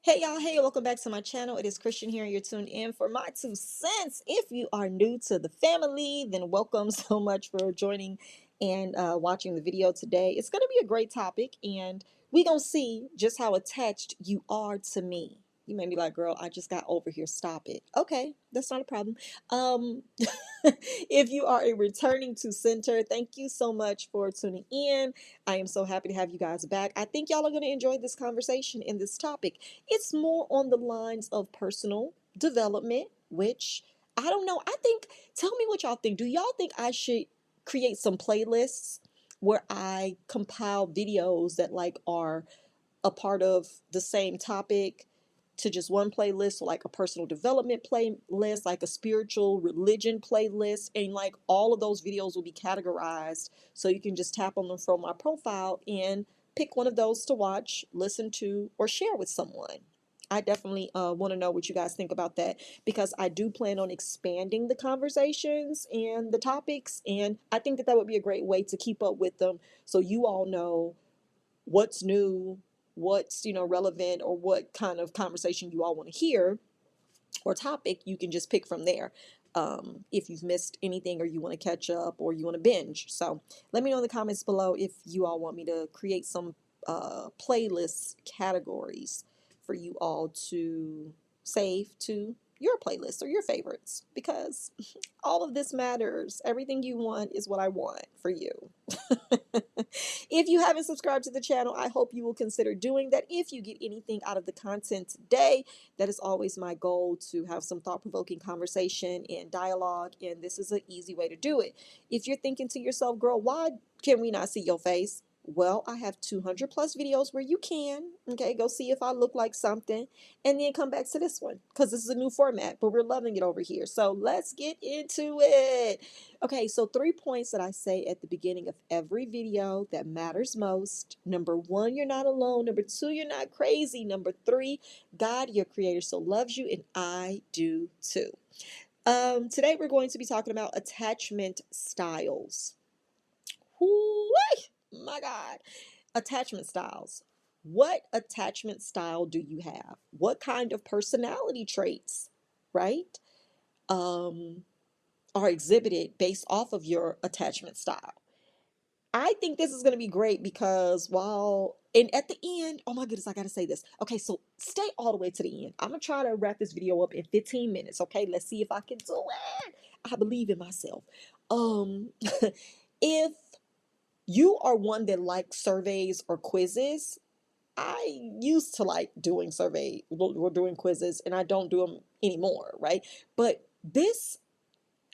Hey y'all, hey, welcome back to my channel. It is Christian here, and you're tuned in for my 2 cents. If you are new to the family, then welcome so much for joining and watching the video today. It's going to be a great topic, and we going to see just how attached you are to me. You may be like, girl, I just got over here. Stop it. Okay, that's not a problem. Um, if you are a returning to center, thank you so much for tuning in. I am so happy to have you guys back. I think y'all are going to enjoy this conversation and this topic. It's more on the lines of personal development, which I don't know. Tell me what y'all think. Do y'all think I should create some playlists where I compile videos that like are a part of the same topic to just one playlist, so like a personal development playlist, like a spiritual religion playlist, and like all of those videos will be categorized so you can just tap on them from my profile and pick one of those to watch, listen to, or share with someone. I definitely want to know what you guys think about that, because I do plan on expanding the conversations and the topics, and I think that that would be a great way to keep up with them so you all know what's new, what's relevant, or what kind of conversation you all want to hear or topic. You can just pick from there. If you've missed anything, or you want to catch up, or you want to binge. So let me know in the comments below if you all want me to create some playlist categories for you all to save to your playlist or your favorites, because all of this matters. Everything you want is what I want for you. If you haven't subscribed to the channel, I hope you will consider doing that if you get anything out of the content today. That is always my goal, to have some thought-provoking conversation and dialogue, and this is an easy way to do it. If you're thinking to yourself, girl, why can we not see your face? Well, I have 200 plus videos where you can. Okay, go see if I look like something, and then come back to this one, because this is a new format, but we're loving it over here. So let's get into it. Okay, so 3 points that I say at the beginning of every video that matters most. Number one, you're not alone. Number two, you're not crazy. Number three, God, your creator, so loves you, and I do too. Today we're going to be talking about attachment styles. Whoo-wee! My God. Attachment styles. What attachment style do you have? What kind of personality traits, right? Um, are exhibited based off of your attachment style. I think this is going to be great because and at the end, oh my goodness, I got to say this. Okay, so stay all the way to the end. I'm going to try to wrap this video up in 15 minutes. Okay, let's see if I can do it. I believe in myself. Um, if you are one that likes surveys or quizzes, I used to like doing survey or doing quizzes, and I don't do them anymore, right? But there's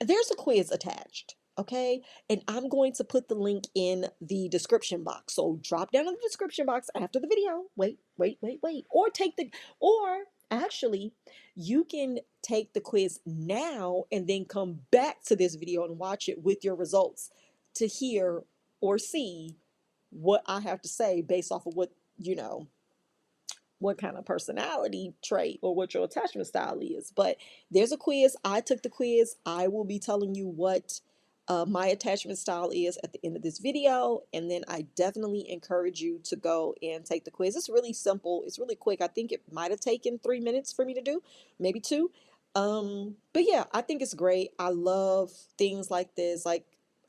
a quiz attached, okay? And I'm going to put the link in the description box. So drop down in the description box after the video. Wait. Or actually, you can take the quiz now and then come back to this video and watch it with your results to hear or see what I have to say based off of what kind of personality trait or what your attachment style is. But there's a quiz. I took the quiz. I will be telling you what my attachment style is at the end of this video. And then I definitely encourage you to go and take the quiz. It's really simple. It's really quick. I think it might have taken 3 minutes for me to do, maybe two. But yeah, I think it's great. I love things like this. Like,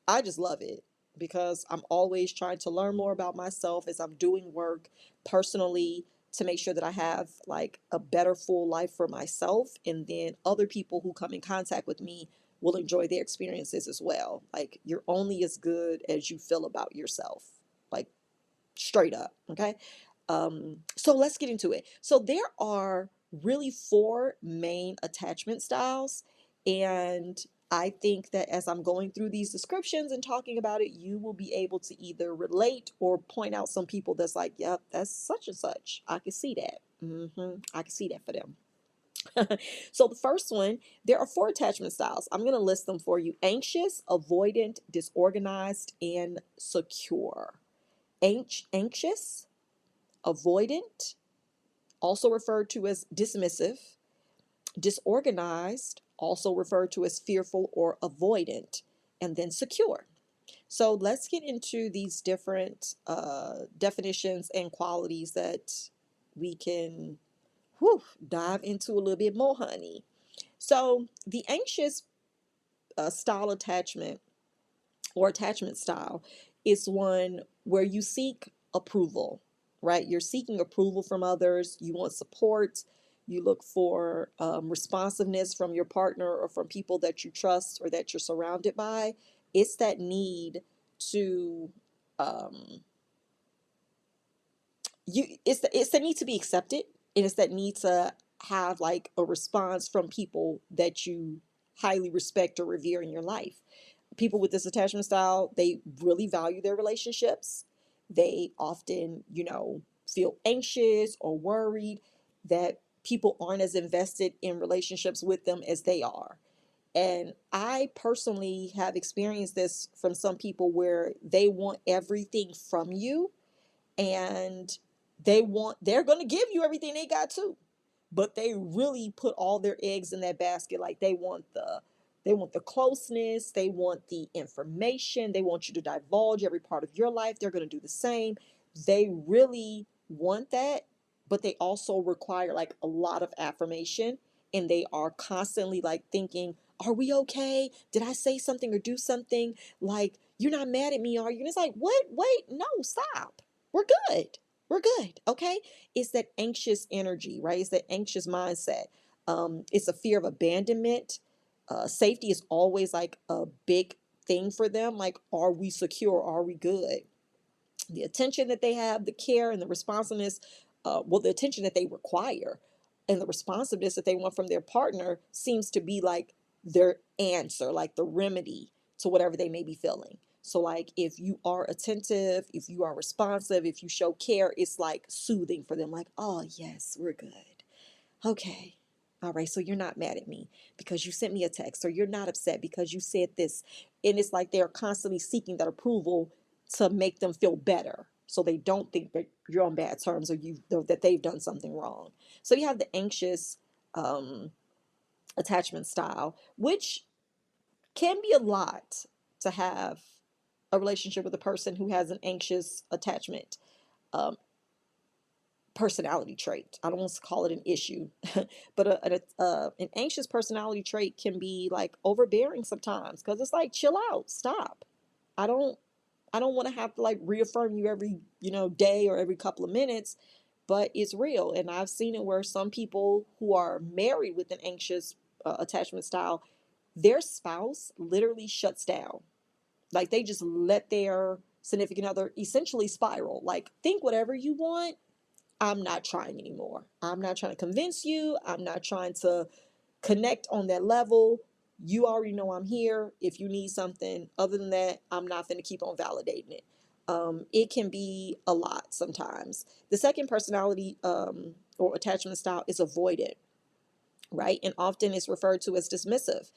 I just love it because I'm always trying to learn more about myself as I'm doing work personally, to make sure that I have like a better full life for myself, and then other people who come in contact with me will enjoy their experiences as well. Like, you're only as good as you feel about yourself, like straight up. Okay. So let's get into it. So there are really four main attachment styles, and I think that as I'm going through these descriptions and talking about it, you will be able to either relate or point out some people that's like, yep, that's such and such. I can see that. I can see that for them. So the first one, there are four attachment styles. I'm going to list them for you: anxious, avoidant, disorganized, and secure. Anxious, avoidant, also referred to as dismissive; disorganized, also referred to as fearful or avoidant; and then secure. So let's get into these different definitions and qualities that we can whew, dive into a little bit more, honey. So the anxious style attachment or attachment style is one where you seek approval, right? You're seeking approval from others. You want support. You look for responsiveness from your partner or from people that you trust or that you're surrounded by. It's that need to um, it's the need to be accepted, and it's that need to have like a response from people that you highly respect or revere in your life. People with this attachment style, they really value their relationships. They often, feel anxious or worried that people aren't as invested in relationships with them as they are. And I personally have experienced this from some people where they want everything from you, and they're going to give you everything they got too, but they really put all their eggs in that basket. Like they want the closeness, they want the information, they want you to divulge every part of your life. They're going to do the same. They really want that, but they also require like a lot of affirmation, and they are constantly like thinking, are we okay? Did I say something or do something? Like, you're not mad at me, are you? And it's like, what? Wait, no, stop. We're good. We're good. Okay. It's that anxious energy, right? It's that anxious mindset. It's a fear of abandonment. Safety is always like a big thing for them. Like, are we secure? Are we good? The attention that they have, the care and the responsiveness, the attention that they require and the responsiveness that they want from their partner seems to be like their answer, like the remedy to whatever they may be feeling. So, like, if you are attentive, if you are responsive, if you show care, it's like soothing for them. Like, oh, yes, we're good. Okay. All right. So you're not mad at me because you sent me a text, or you're not upset because you said this. And it's like they're constantly seeking that approval to make them feel better. So they don't think that you're on bad terms, or that they've done something wrong. So you have the anxious um, attachment style, which can be a lot to have a relationship with a person who has an anxious attachment um, personality trait. I don't want to call it an issue, but an anxious personality trait can be like overbearing sometimes, because it's like, chill out, stop. I don't I don't want to have to like reaffirm you every, day or every couple of minutes, but it's real. And I've seen it where some people who are married with an anxious attachment style, their spouse literally shuts down. Like, they just let their significant other essentially spiral. Like, think whatever you want. I'm not trying anymore. I'm not trying to convince you. I'm not trying to connect on that level. You already know I'm here. If you need something other than that, I'm not going to keep on validating it. It can be a lot sometimes. The second personality or attachment style is avoidant, right? And often it's referred to as dismissive.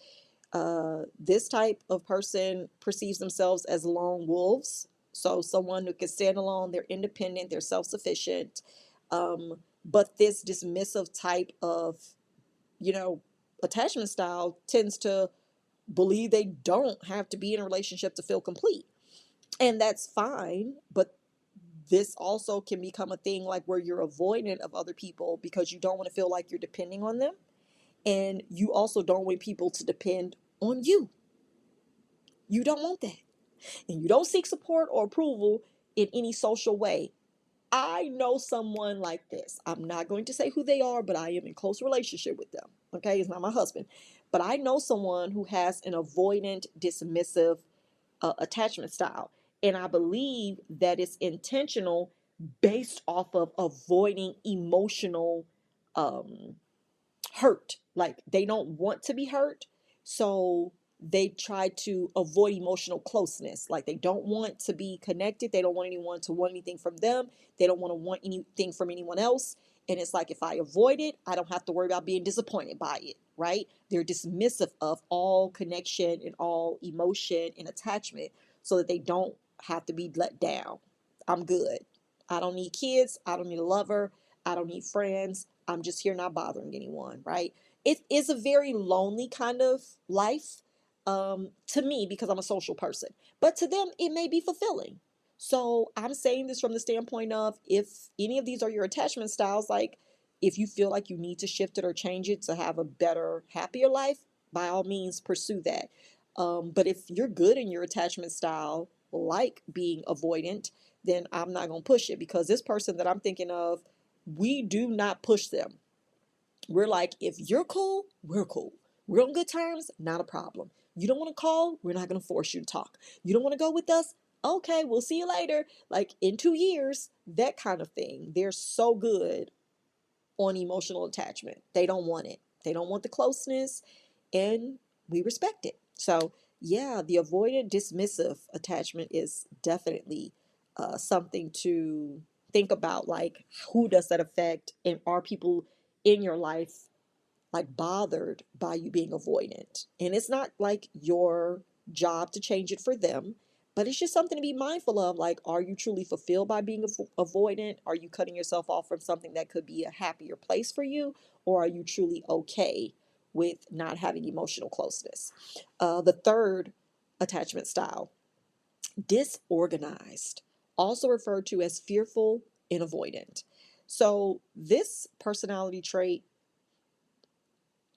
This type of person perceives themselves as lone wolves. So someone who can stand alone, they're independent, they're self-sufficient. But this dismissive type of, you know, attachment style tends to believe they don't have to be in a relationship to feel complete. And that's fine, but this also can become a thing like where you're avoidant of other people because you don't want to feel like you're depending on them. And you also don't want people to depend on you. You don't want that. And you don't seek support or approval in any social way. I know someone like this. I'm not going to say who they are, but I am in close relationship with them. Okay, it's not my husband. But I know someone who has an avoidant, dismissive attachment style. And I believe that it's intentional based off of avoiding emotional um, hurt. Like, they don't want to be hurt. So they try to avoid emotional closeness. Like, they don't want to be connected. They don't want anyone to want anything from them. They don't want anything from anyone else. And it's like, if I avoid it, I don't have to worry about being disappointed by it, right? They're dismissive of all connection and all emotion and attachment so that they don't have to be let down. I'm good. I don't need kids. I don't need a lover. I don't need friends. I'm just here not bothering anyone, right? It is a very lonely kind of life to me because I'm a social person, but to them, it may be fulfilling. So I'm saying this from the standpoint of, if any of these are your attachment styles, like, If you feel like you need to shift it or change it to have a better, happier life, by all means pursue that. But if you're good in your attachment style, like being avoidant, then I'm not going to push it, because this person that I'm thinking of, we do not push them. We're like, if you're cool, we're cool. We're on good terms, not a problem. You don't want to call, we're not going to force you to talk. You don't want to go with us? Okay, we'll see you later. Like in 2 years, that kind of thing. They're so good on emotional attachment. They don't want it. They don't want the closeness, and we respect it. So, yeah, the avoidant dismissive attachment is definitely something to think about. Like, who does that affect? And are people in your life like bothered by you being avoidant? And it's not like your job to change it for them, but it's just something to be mindful of. Like, are you truly fulfilled by being avoidant? Are you cutting yourself off from something that could be a happier place for you? Or are you truly okay with not having emotional closeness? The third attachment style, disorganized, also referred to as fearful and avoidant. So this personality trait,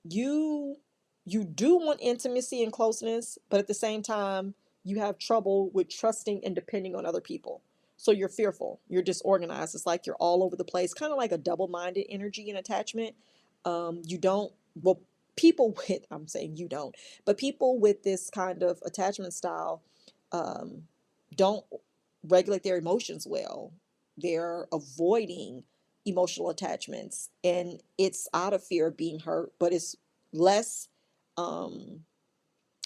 you you do want intimacy and closeness, but at the same time, you have trouble with trusting and depending on other people. So you're fearful, you're disorganized. It's like you're all over the place, kind of like a double-minded energy and attachment. You don't, well, people with, I'm saying you don't, but people with this kind of attachment style um, don't regulate their emotions well. They're avoiding emotional attachments, and it's out of fear of being hurt, but less um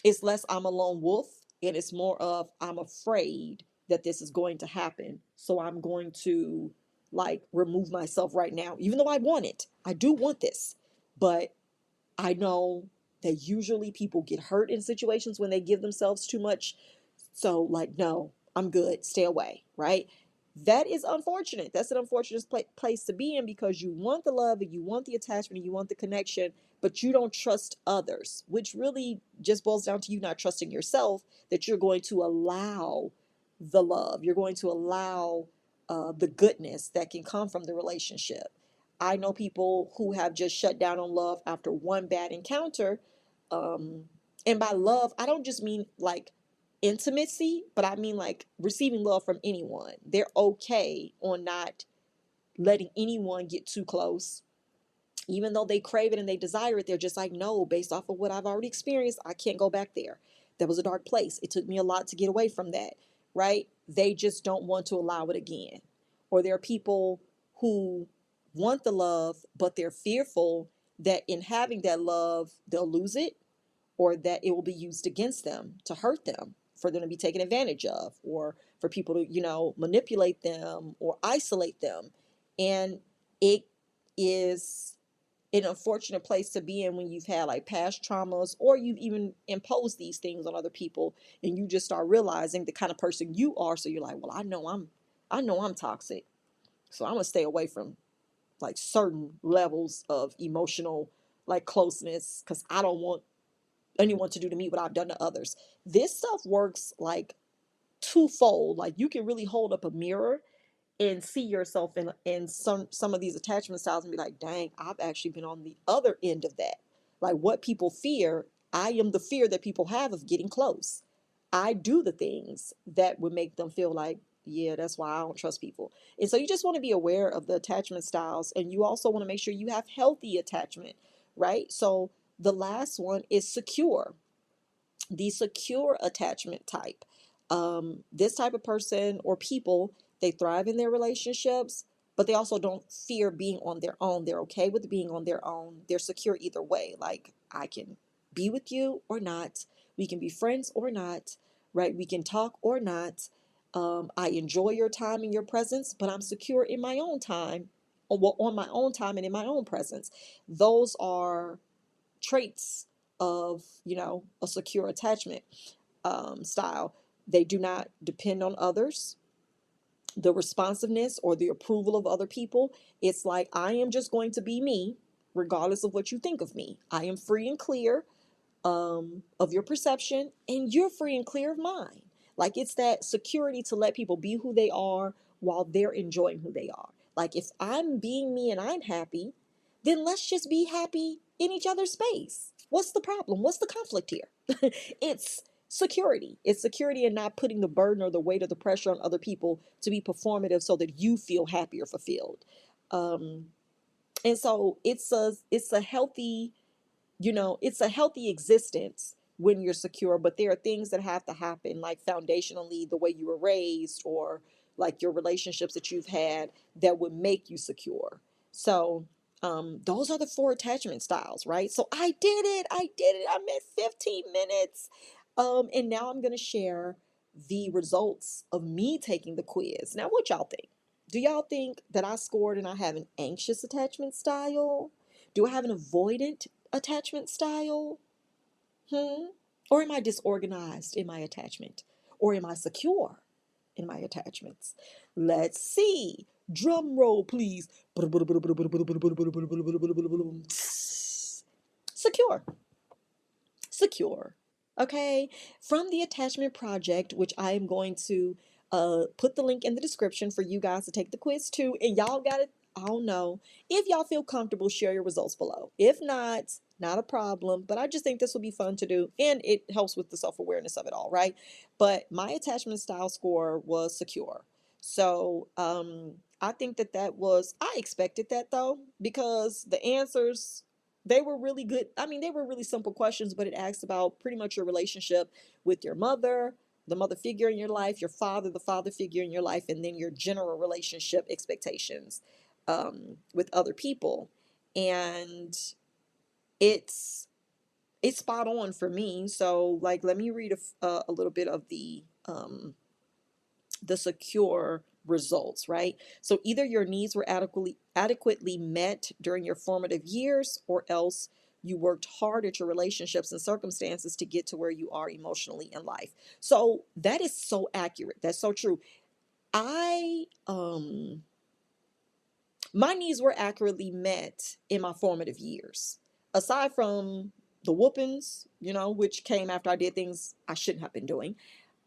it's less I'm a lone wolf, and it's more of I'm afraid that this is going to happen, so I'm going to like remove myself right now, even though I want it. I do want this, but I know that usually people get hurt in situations when they give themselves too much. So, like, no, I'm good. Stay away, right? That is unfortunate. That's an unfortunate place to be in, because you want the love and you want the attachment and you want the connection, but you don't trust others, which really just boils down to you not trusting yourself, that you're going to allow the love, you're going to allow the goodness that can come from the relationship. I know people who have just shut down on love after one bad encounter. Um, and by love, I don't just mean like intimacy, but I mean like receiving love from anyone. They're okay on not letting anyone get too close. Even though they crave it and they desire it, they're just like, no, based off of what I've already experienced, I can't go back there. That was a dark place. It took me a lot to get away from that, right? They just don't want to allow it again. Or there are people who want the love, but they're fearful that in having that love, they'll lose it, or that it will be used against them to hurt them, for them to be taken advantage of, or for people to, manipulate them or isolate them. And it is an unfortunate place to be in when you've had like past traumas, or you've even imposed these things on other people, and you just start realizing the kind of person you are. So you're like, well, I know I'm toxic, so I'm gonna stay away from like certain levels of emotional like closeness, because I don't want anyone to do to me what I've done to others. This stuff works like twofold. Like, you can really hold up a mirror and see yourself in some of these attachment styles and be like, dang, I've actually been on the other end of that. Like, what people fear, I am the fear that people have of getting close. I do the things that would make them feel like, yeah, that's why I don't trust people. And so you just want to be aware of the attachment styles, and you also want to make sure you have healthy attachment, right? So the last one is secure, the secure attachment type. This type of person or people, they thrive in their relationships, but they also don't fear being on their own. They're okay with being on their own. They're secure either way. Like, I can be with you or not. We can be friends or not, right? We can talk or not. I enjoy your time and your presence, but I'm secure in my own time, well, on my own time and in my own presence. Those are traits of, a secure attachment style. They do not depend on others, the responsiveness or the approval of other people. It's like, I am just going to be me, regardless of what you think of me. I am free and clear of your perception, and you're free and clear of mine. Like, it's that security to let people be who they are while they're enjoying who they are. Like, if I'm being me and I'm happy, then let's just be happy in each other's space. What's the problem? What's the conflict here? It's security. It's security and not putting the burden or the weight or the pressure on other people to be performative so that you feel happy or fulfilled. Um, and so it's a healthy, it's a healthy existence when you're secure, but there are things that have to happen, like foundationally, the way you were raised, or like your relationships that you've had that would make you secure. So, those are the four attachment styles, right? So I did it. I did it. I'm at 15 minutes. And now I'm going to share the results of me taking the quiz. Now, what y'all think? Do y'all think that I scored and I have an anxious attachment style? Do I have an avoidant attachment style? Hmm? Or am I disorganized in my attachment? Or am I secure in my attachments? Let's see. Drum roll, please. Secure. Secure. Okay. From the attachment project, which I am going to put the link in the description for you guys to take the quiz too. And y'all got it. I don't know. If y'all feel comfortable, share your results below. If not, not a problem. But I just think this will be fun to do. And it helps with the self awareness of it all, right? But my attachment style score was secure. So I think I expected that though, because the answers, they were really good. I mean, they were really simple questions, but it asked about pretty much your relationship with your mother, the mother figure in your life, your father, the father figure in your life, and then your general relationship expectations with other people. And it's it's spot on for me. So, like, let me read a little bit of the secure results, right? So either your needs were adequately met during your formative years, or else you worked hard at your relationships and circumstances to get to where you are emotionally in life. So that is so accurate. That's so true. I My needs were accurately met in my formative years. Aside from the whoopings, which came after I did things I shouldn't have been doing,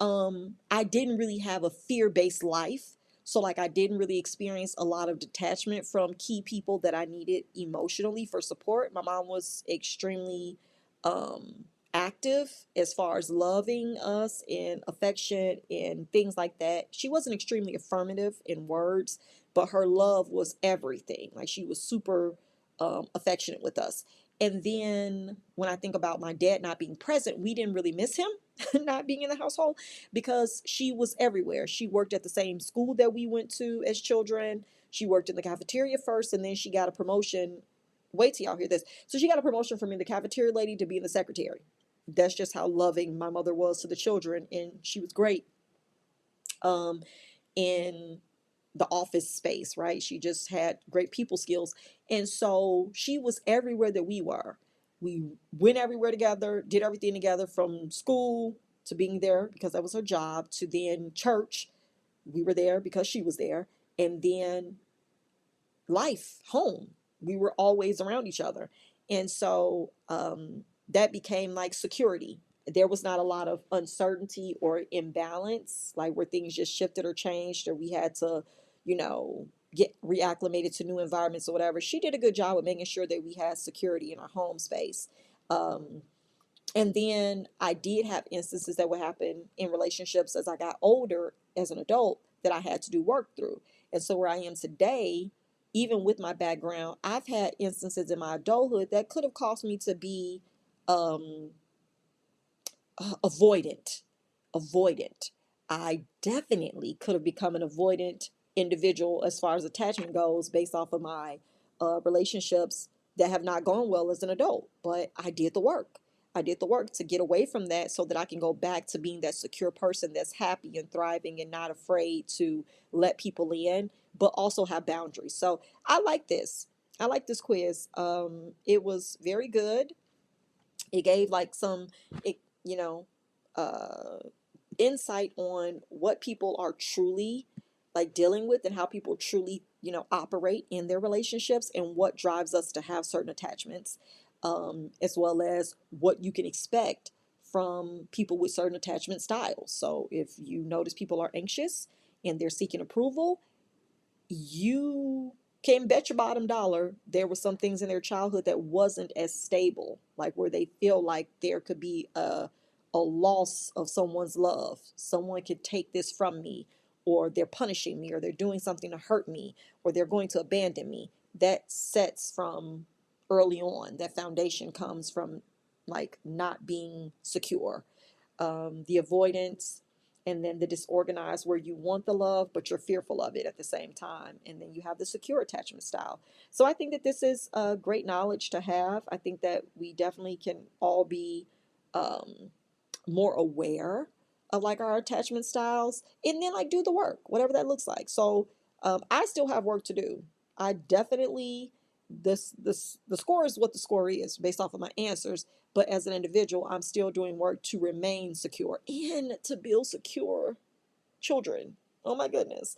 I didn't really have a fear-based life. So like I didn't really experience a lot of detachment from key people that I needed emotionally for support. My mom was extremely um active as far as loving us and affection and things like that. She wasn't extremely affirmative in words, but her love was everything. Like she was super affectionate with us. And then when I think about my dad not being present, we didn't really miss him not being in the household because she was everywhere. She worked at the same school that we went to as children. She worked in the cafeteria first, and then she got a promotion. Wait till y'all hear this. So she got a promotion from being the cafeteria lady to being the secretary. That's just how loving my mother was to the children, and she was great um, in the office space, right? She just had great people skills. And so she was everywhere that we were. We went everywhere together, did everything together from school to being there because that was her job, to then church. We were there because she was there. And then life, home. We were always around each other. And so that became like security. There was not a lot of uncertainty or imbalance, like where things just shifted or changed, or we had to, get reacclimated to new environments or whatever. She did a good job of making sure that we had security in our home space. Um, and then I did have instances that would happen in relationships as I got older as an adult that I had to do work through. And so where I am today, even with my background, I've had instances in my adulthood that could have caused me to be um, avoidant. Avoidant. I definitely could have become an avoidant individual as far as attachment goes based off of my relationships that have not gone well as an adult. But I did the work. I did the work to get away from that so that I can go back to being that secure person that's happy and thriving and not afraid to let people in, but also have boundaries. So I like this. I like this quiz. It was very good. It gave like it, you know, uh, insight on what people are truly like dealing with and how people truly, operate in their relationships and what drives us to have certain attachments, as well as what you can expect from people with certain attachment styles. So if you notice people are anxious and they're seeking approval, you can bet your bottom dollar there were some things in their childhood that wasn't as stable, like where they feel like there could be a loss of someone's love. Someone could take this from me, or they're punishing me, or they're doing something to hurt me, or they're going to abandon me. That sets from early on. That foundation comes from like not being secure, the avoidance, and then the disorganized where you want the love but you're fearful of it at the same time, and then you have the secure attachment style. So I think that this is great knowledge to have. I think that we definitely can all be um, more aware of like our attachment styles, and then like do the work, whatever that looks like. So I still have work to do. I definitely, this the score is what the score is based off of my answers, but as an individual I'm still doing work to remain secure and to build secure children. Oh my goodness.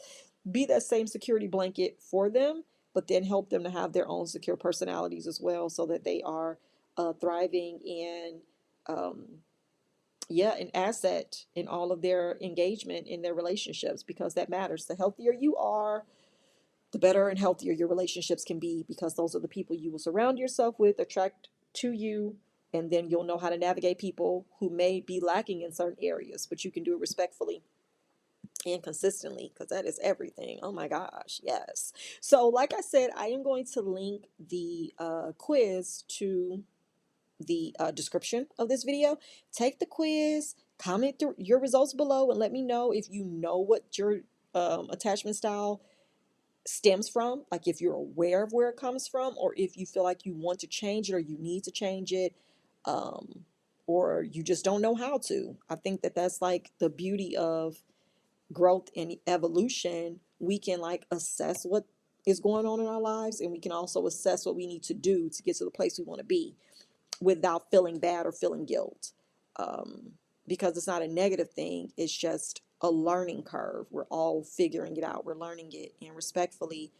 Be that same security blanket for them, but then help them to have their own secure personalities as well, so that they are thriving and um, yeah, an asset in all of their engagement in their relationships, because that matters. The healthier you are, the better and healthier your relationships can be, because those are the people you will surround yourself with, attract to you, and then you'll know how to navigate people who may be lacking in certain areas, but you can do it respectfully and consistently, because that is everything. Oh my gosh, yes. So like I said, I am going to link the quiz to the description of this video. Take the quiz, comment through your results below, and let me know if you know what your attachment style stems from, like if you're aware of where it comes from, or if you feel like you want to change it or you need to change it, um, or you just don't know how to. I think that that's like the beauty of growth and evolution. We can like assess what is going on in our lives, and we can also assess what we need to do to get to the place we want to be without feeling bad or feeling guilt. Um, because it's not a negative thing, it's just a learning curve. We're all figuring it out, we're learning it, and respectfully,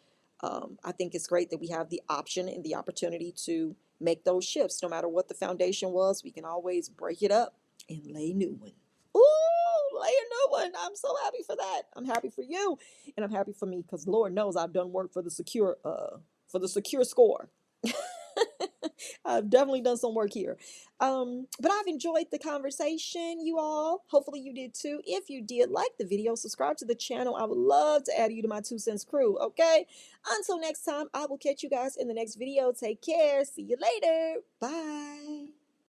I think it's great that we have the option and the opportunity to make those shifts. No matter what the foundation was, we can always break it up and lay a new one. Ooh, lay a new one. I'm so happy for that. I'm happy for you, and I'm happy for me, because Lord knows I've done work for the secure score. I've definitely done some work here. But I've enjoyed the conversation, you all. Hopefully you did too. If you did, like the video, subscribe to the channel. I would love to add you to my 2 cents crew, okay? Until next time, I will catch you guys in the next video. Take care. See you later. Bye.